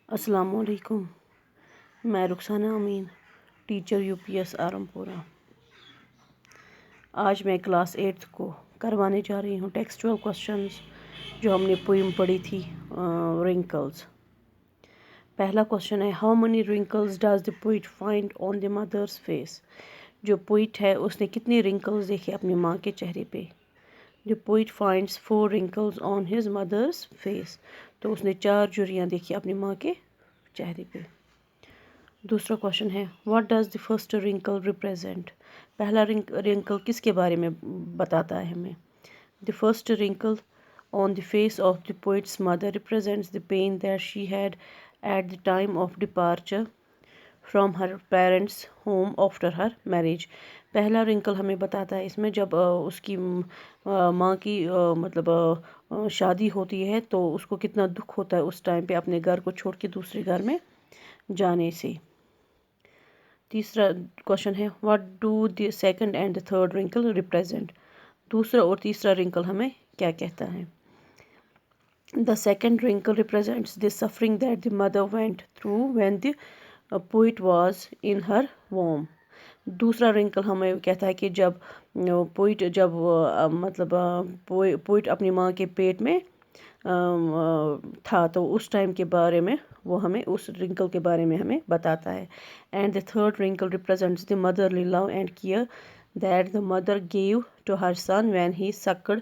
السلام علیکم، میں رخسانہ امین، ٹیچر UPS آرمپورہ۔ آج میں کلاس 8 کو کروانے جا رہی ہوں ٹیکسچوئل کوشچنز جو ہم نے پوئم پڑھی تھی رنکلز۔ پہلا کوشچن ہے how many wrinkles does the poet find on the mother's face? جو پوئٹ ہے اس نے کتنے رنکلز دیکھے اپنی ماں کے چہرے پہ؟ The poet finds 4 wrinkles on his mother's face, تو اس نے 4 جھریاں دیکھی اپنی ماں کے چہرے پہ۔ دوسرا کوشچن ہے what does the first wrinkle represent? پہلا رنکل کس کے بارے میں بتاتا ہے ہمیں؟ The first wrinkle on the face of the poet's mother represents the pain that she had at the time of departure from her parents' home after her marriage. پہلا wrinkle ہمیں بتاتا ہے اس میں جب اس کی ماں کی مطلب شادی ہوتی ہے تو اس کو کتنا دکھ ہوتا ہے اس ٹائم پہ اپنے گھر کو چھوڑ کے دوسرے گھر میں جانے سے۔ تیسرا کوشچن ہے what do the second and the third wrinkle represent? دوسرا اور تیسرا رنکل ہمیں کیا کہتا ہے؟ The second wrinkle represents the suffering that the mother went through when the poet was in her womb. دوسرا رنکل ہمیں کہتا ہے کہ جب پوئٹ مطلب پوئٹ اپنی ماں کے پیٹ میں تھا تو اس ٹائم کے بارے میں وہ ہمیں اس رنکل کے بارے میں ہمیں بتاتا ہے۔ And the third wrinkle represents the motherly love and care that the mother gave to her son when he sucked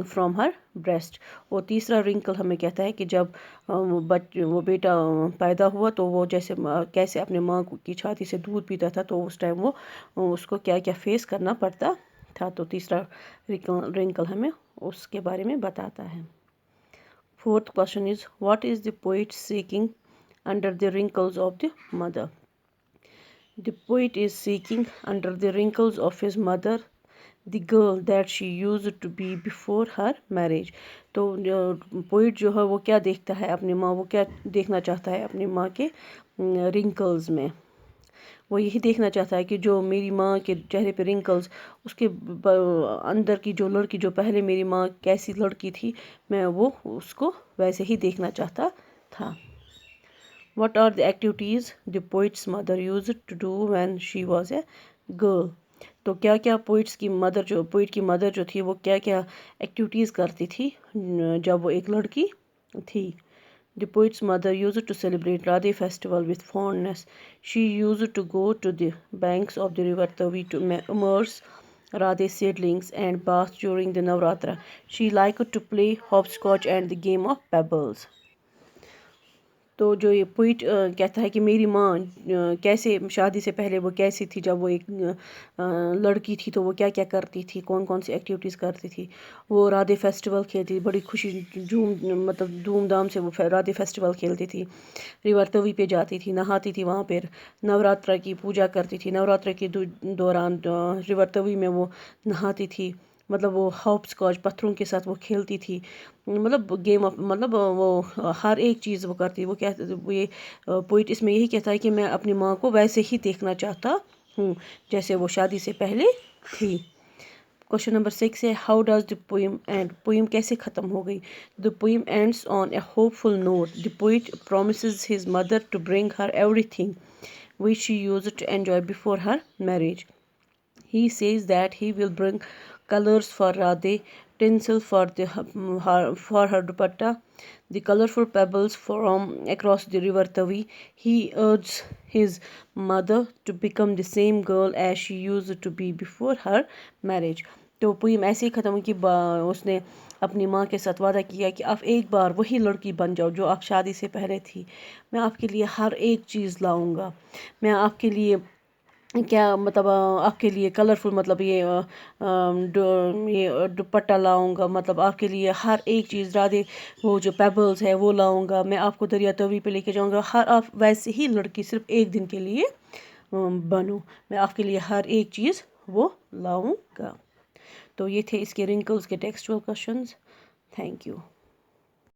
from her breast. اور تیسرا رنکل ہمیں کہتا ہے کہ جب وہ بیٹا پیدا ہوا تو وہ کیسے اپنے ماں کی چھاتی سے دودھ پیتا تھا تو اس ٹائم وہ اس کو کیا کیا فیس کرنا پڑتا تھا، تو تیسرا رنکل ہمیں اس کے بارے میں بتاتا ہے۔ Fourth question is what is the poet seeking under the wrinkles of the mother? The poet is seeking under the wrinkles of his mother the girl that she used to be before her marriage. تو poet جو ہے وہ کیا دیکھتا ہے اپنی ماں، وہ کیا دیکھنا چاہتا ہے اپنی ماں کے رنکلز میں؟ وہ یہی دیکھنا چاہتا ہے کہ جو میری ماں کے چہرے پہ رنکلز، اس کے اندر کی جو لڑکی جو پہلے میری ماں کیسی لڑکی تھی میں وہ اس کو ویسے ہی دیکھنا چاہتا تھا۔ What are the activities the poet's mother used to do when she was a girl؟ تو کیا کیا پوئٹ کی مدر جو تھی وہ کیا کیا ایکٹیویٹیز کرتی تھی جب وہ ایک لڑکی تھی؟ The poet's mother used to celebrate Radhe festival with fondness. She used to go to the banks of the river Tavi to immerse Radhe seedlings and bath during the Navratra. She liked to play hopscotch and the game of pebbles. تو جو یہ poet کہتا ہے کہ میری ماں کیسے شادی سے پہلے وہ کیسی تھی، جب وہ ایک لڑکی تھی تو وہ کیا کیا کرتی تھی، کون کون سی ایکٹیویٹیز کرتی تھی۔ وہ رادھے فیسٹیول کھیلتی تھی، بڑی خوشی مطلب دھوم دھام سے وہ رادھے فیسٹیول کھیلتی تھی، ریور توی پہ جاتی تھی، نہاتی تھی وہاں پہ، نوراترا کی پوجا کرتی تھی، نوراترا کے دوران ریور توی میں وہ نہاتی تھی، مطلب وہ ہاپ اسکاچ پتھروں کے ساتھ وہ کھیلتی تھی، مطلب گیم آف مطلب وہ ہر ایک چیز وہ کرتی۔ وہ یہ پوئٹ اس میں یہی کہتا ہے کہ میں اپنی ماں کو ویسے ہی دیکھنا چاہتا ہوں جیسے وہ شادی سے پہلے تھی۔ کوشچن نمبر 6 ہے how does the poem end? Poem کیسے ختم ہو گئی؟ The poem ends on a hopeful note. The poet promises his mother to bring her everything which she used to enjoy before her marriage. He says that he will bring colors for Radhe, tinsel for her dupatta, the colorful pebbles from across the river Tavi. He urges his mother to become the same girl as she used to be before her marriage. تو poem ایسے ہی ختم ہوئی کہ اس نے اپنی ماں کے ساتھ وعدہ کیا کہ آپ ایک بار وہی لڑکی بن جاؤ جو آپ شادی سے پہلے تھی، میں آپ کے لیے ہر ایک چیز لاؤں گا، میں آپ کے لیے کیا مطلب آپ کے لیے کلرفل مطلب یہ دوپٹہ لاؤں گا، مطلب آپ کے لیے ہر ایک چیز رادھے وہ جو پیبلز ہے وہ لاؤں گا، میں آپ کو دریا توی پہ لے کے جاؤں گا، آپ ویسے ہی لڑکی صرف ایک دن کے لیے بنو، میں آپ کے لیے ہر ایک چیز وہ لاؤں گا۔ تو یہ تھے اس کے رنکلز کے ٹیکسچوئل کوشچنز۔ Thank you.